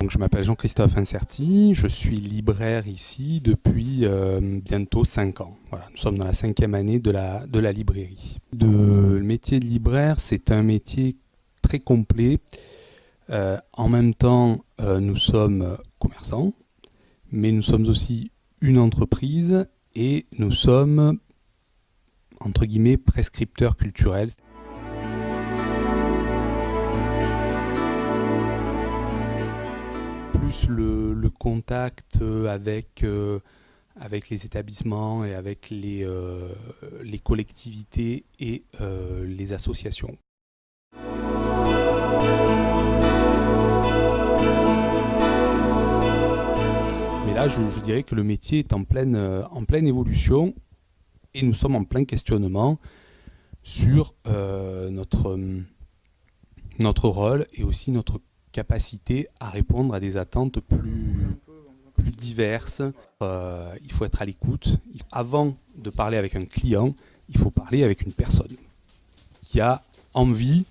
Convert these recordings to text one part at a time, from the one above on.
Donc, je m'appelle Jean-Christophe Incerti, je suis libraire ici depuis bientôt 5 ans. Voilà, nous sommes dans la 5e année de la librairie. Le métier de libraire, c'est un métier très complet. En même temps, nous sommes commerçants, mais nous sommes aussi une entreprise et nous sommes, entre guillemets, prescripteurs culturels. Plus le contact avec les établissements et avec les collectivités et les associations. Mais là, je dirais que le métier est en pleine évolution et nous sommes en plein questionnement sur notre rôle et aussi notre capacité à répondre à des attentes plus diverses. Il faut être à l'écoute. Avant de parler avec un client, il faut parler avec une personne qui a envie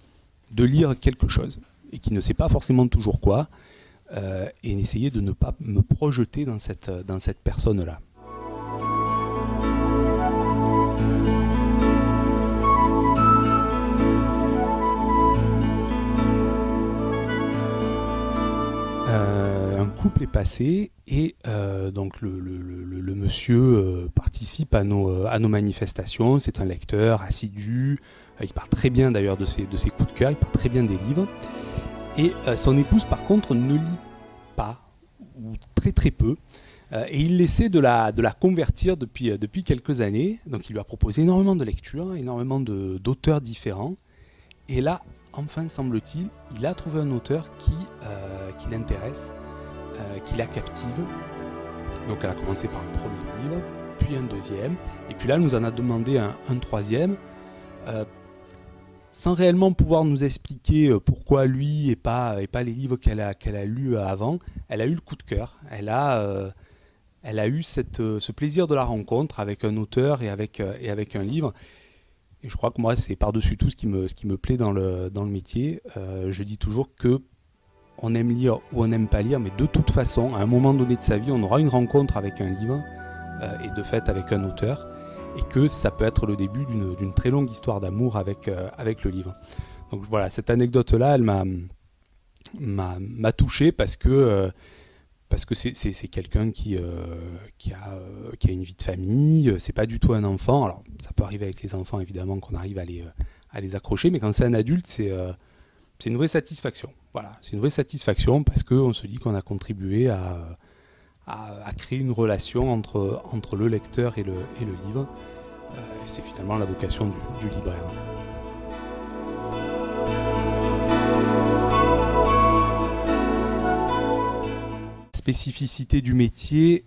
de lire quelque chose et qui ne sait pas forcément toujours quoi, et essayer de ne pas me projeter dans cette personne-là. Un couple est passé et donc le monsieur participe à nos manifestations. C'est un lecteur assidu. Il parle très bien d'ailleurs de ses coups de cœur. Il parle très bien des livres. Et son épouse, par contre, ne lit pas, ou très très peu. Et il essaie de la convertir depuis quelques années. Donc il lui a proposé énormément de lectures, énormément d'auteurs différents. Et là, enfin, semble-t-il, il a trouvé un auteur qui l'intéresse, qui la captive. Donc elle a commencé par un premier livre, puis un deuxième. Et puis là, elle nous en a demandé un troisième. Sans réellement pouvoir nous expliquer pourquoi lui et pas les livres qu'elle a lus avant, elle a eu le coup de cœur. Elle a eu ce plaisir de la rencontre avec un auteur et avec un livre. Et je crois que moi, c'est par-dessus tout ce qui me plaît dans le métier. Je dis toujours que on aime lire ou on n'aime pas lire, mais de toute façon, à un moment donné de sa vie, on aura une rencontre avec un livre et de fait avec un auteur. Et que ça peut être le début d'une très longue histoire d'amour avec le livre. Donc voilà, cette anecdote-là, elle m'a touché parce que c'est quelqu'un qui a une vie de famille, c'est pas du tout un enfant. Alors ça peut arriver avec les enfants évidemment qu'on arrive à les accrocher, mais quand c'est un adulte, c'est une vraie satisfaction. Voilà, c'est une vraie satisfaction parce qu'on se dit qu'on a contribué à créer une relation entre le lecteur et le livre. C'est finalement la vocation du libraire. La spécificité du métier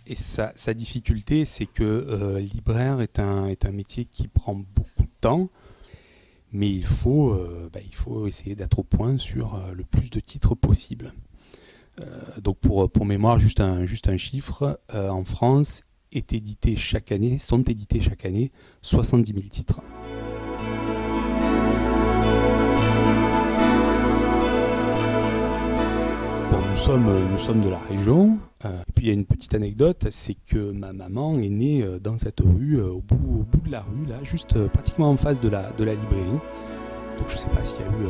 et sa difficulté, c'est que libraire est un métier qui prend beaucoup de temps, mais il faut essayer d'être au point sur le plus de titres possible. Donc pour mémoire, juste un chiffre, en France sont édités chaque année 70 000 titres. Bon, nous sommes de la région. Et puis il y a une petite anecdote, c'est que ma maman est née dans cette rue, au bout de la rue, là, juste pratiquement en face de la librairie. Donc je ne sais pas s'il y a eu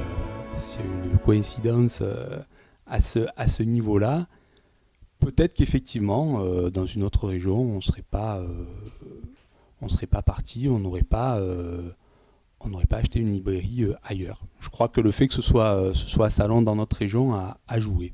une coïncidence à ce niveau-là. Peut-être qu'effectivement, dans une autre région, on ne serait pas parti, on n'aurait pas acheté une librairie ailleurs. Je crois que le fait que ce soit à Salon dans notre région a joué.